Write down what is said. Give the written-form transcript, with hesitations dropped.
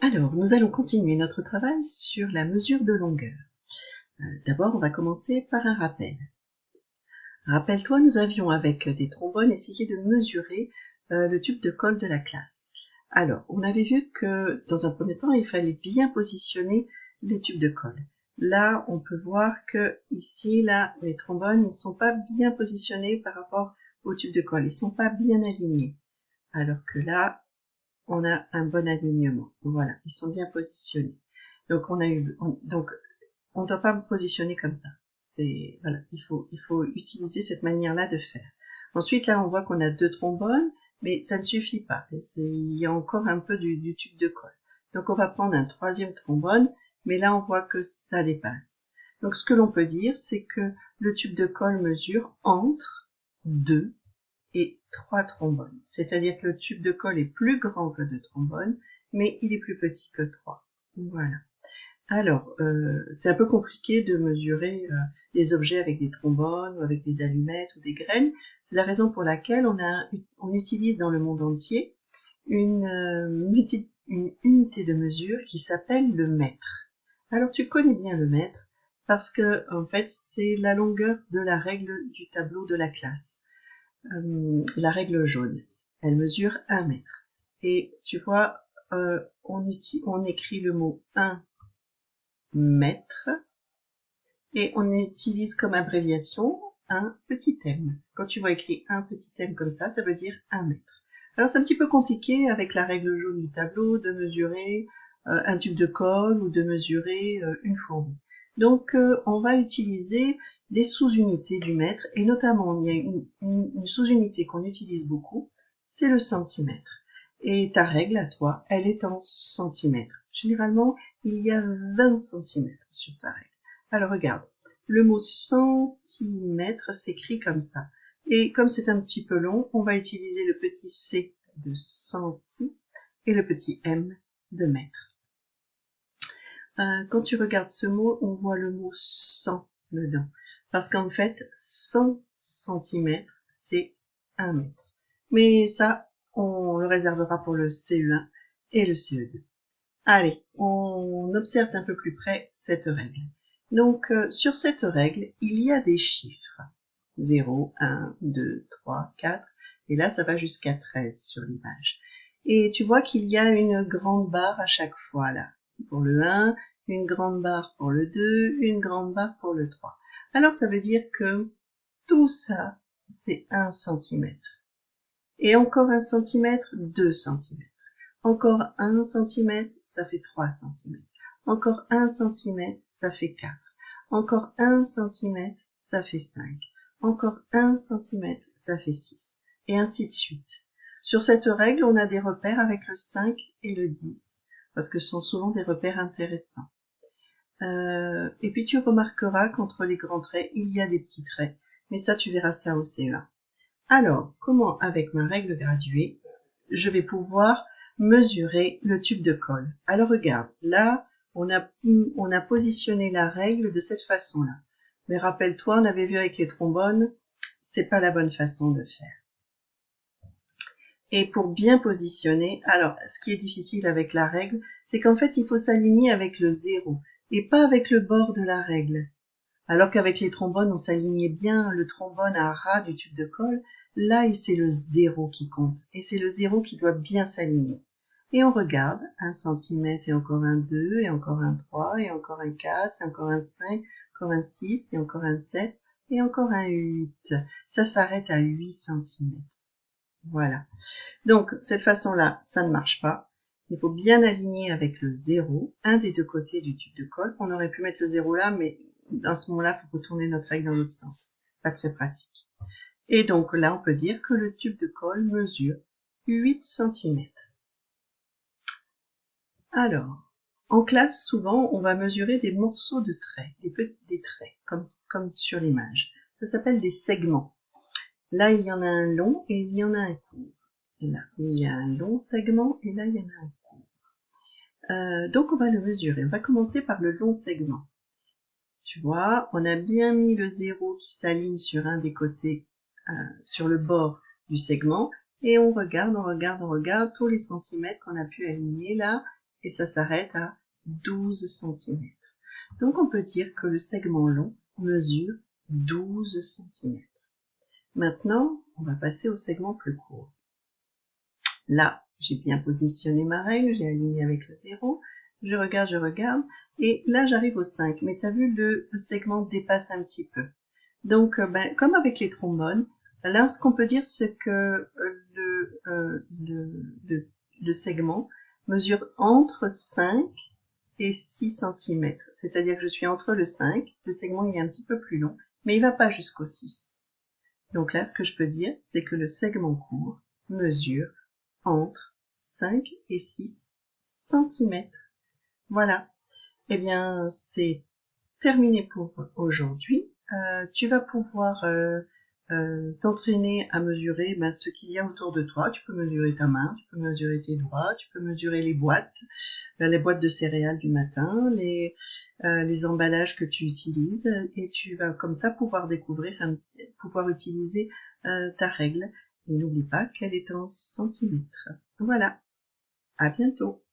Alors, nous allons continuer notre travail sur la mesure de longueur. D'abord, on va commencer par un rappel. Rappelle-toi, nous avions avec des trombones essayé de mesurer le tube de colle de la classe. Alors, on avait vu que dans un premier temps, il fallait bien positionner les tubes de colle. Là, on peut voir que ici, là, les trombones ne sont pas bien positionnés par rapport aux tubes de colle. Ils ne sont pas bien alignés. Alors que là, on a un bon alignement. Voilà, ils sont bien positionnés. Donc on ne doit pas positionner comme ça. Voilà, il faut utiliser cette manière-là de faire. Ensuite, là, on voit qu'on a 2 trombones, mais ça ne suffit pas. Il y a encore un peu du tube de colle. Donc on va prendre un 3e trombone, mais là, on voit que ça dépasse. Donc ce que l'on peut dire, c'est que le tube de colle mesure entre 2 et 3 trombones. C'est-à-dire que le tube de colle est plus grand que 2 trombones, mais il est plus petit que 3. Voilà. Alors, c'est un peu compliqué de mesurer des objets avec des trombones ou avec des allumettes ou des graines. C'est la raison pour laquelle on utilise dans le monde entier une unité de mesure qui s'appelle le mètre. Alors, tu connais bien le mètre parce que, en fait, c'est la longueur de la règle du tableau de la classe. La règle jaune, elle mesure 1 mètre. Et tu vois, on écrit le mot 1 mètre et on utilise comme abréviation un petit m. Quand tu vois écrit un petit m comme ça veut dire 1 mètre. Alors c'est un petit peu compliqué avec la règle jaune du tableau de mesurer un tube de colle ou de mesurer une fourmi. Donc on va utiliser des sous-unités du mètre et notamment il y a une sous-unité qu'on utilise beaucoup, c'est le centimètre. Et ta règle à toi, elle est en centimètres. Généralement, il y a 20 centimètres sur ta règle. Alors regarde, le mot centimètre s'écrit comme ça. Et comme c'est un petit peu long, on va utiliser le petit c de centi et le petit m de mètre. Quand tu regardes ce mot, on voit le mot 100 dedans. Parce qu'en fait, 100 cm, c'est 1 mètre. Mais ça, on le réservera pour le CE1 et le CE2. Allez, on observe d'un peu plus près cette règle. Donc, sur cette règle, il y a des chiffres. 0, 1, 2, 3, 4. Et là, ça va jusqu'à 13 sur l'image. Et tu vois qu'il y a une grande barre à chaque fois, là. Pour le 1, une grande barre pour le 2, une grande barre pour le 3. Alors, ça veut dire que tout ça, c'est 1 cm. Et encore 1 cm, 2 cm. Encore 1 cm, ça fait 3 cm. Encore 1 cm, ça fait 4. Encore 1 cm, ça fait 5. Encore 1 cm, ça fait 6. Et ainsi de suite. Sur cette règle, on a des repères avec le 5 et le 10, parce que ce sont souvent des repères intéressants. Et puis tu remarqueras qu'entre les grands traits, il y a des petits traits. Mais ça, tu verras ça au CE1. Alors, comment, avec ma règle graduée, je vais pouvoir mesurer le tube de colle? Alors regarde, là, on a positionné la règle de cette façon-là. Mais rappelle-toi, on avait vu avec les trombones, c'est pas la bonne façon de faire. Et pour bien positionner, alors, ce qui est difficile avec la règle, c'est qu'en fait, il faut s'aligner avec le 0 et pas avec le bord de la règle. Alors qu'avec les trombones, on s'alignait bien le trombone à ras du tube de colle, là, c'est le 0 qui compte, et c'est le 0 qui doit bien s'aligner. Et on regarde, 1 cm et encore un 2, et encore un 3, et encore un 4, et encore un 5, encore un 6, et encore un 7, et encore un 8. Ça s'arrête à 8 cm. Voilà. Donc, cette façon-là, ça ne marche pas. Il faut bien aligner avec le 0, un des deux côtés du tube de colle. On aurait pu mettre le 0 là, mais dans ce moment-là, il faut retourner notre règle dans l'autre sens. Pas très pratique. Et donc là, on peut dire que le tube de colle mesure 8 cm. Alors, en classe, souvent, on va mesurer des morceaux de traits, des traits, comme sur l'image. Ça s'appelle des segments. Là, il y en a un long et il y en a un court. Et là, il y a un long segment et là, il y en a un court. Donc, on va le mesurer. On va commencer par le long segment. Tu vois, on a bien mis le 0 qui s'aligne sur un des côtés, sur le bord du segment, et on regarde tous les centimètres qu'on a pu aligner là, et ça s'arrête à 12 cm. Donc on peut dire que le segment long mesure 12 cm. Maintenant, on va passer au segment plus court. Là, j'ai bien positionné ma règle, j'ai aligné avec le 0, je regarde, et là j'arrive au 5. Mais tu as vu, le segment dépasse un petit peu. Donc, comme avec les trombones, là, ce qu'on peut dire, c'est que le segment mesure entre 5 et 6 cm. C'est-à-dire que je suis entre le 5, le segment il est un petit peu plus long, mais il va pas jusqu'au 6. Donc là, ce que je peux dire, c'est que le segment court mesure entre 5 et 6 cm. Voilà. Eh bien, c'est terminé pour aujourd'hui. Tu vas pouvoir t'entraîner à mesurer ce qu'il y a autour de toi. Tu peux mesurer ta main, tu peux mesurer tes doigts, tu peux mesurer les boîtes de céréales du matin, les emballages que tu utilises, et tu vas comme ça pouvoir pouvoir utiliser ta règle. Et n'oublie pas qu'elle est en centimètres. Voilà. À bientôt.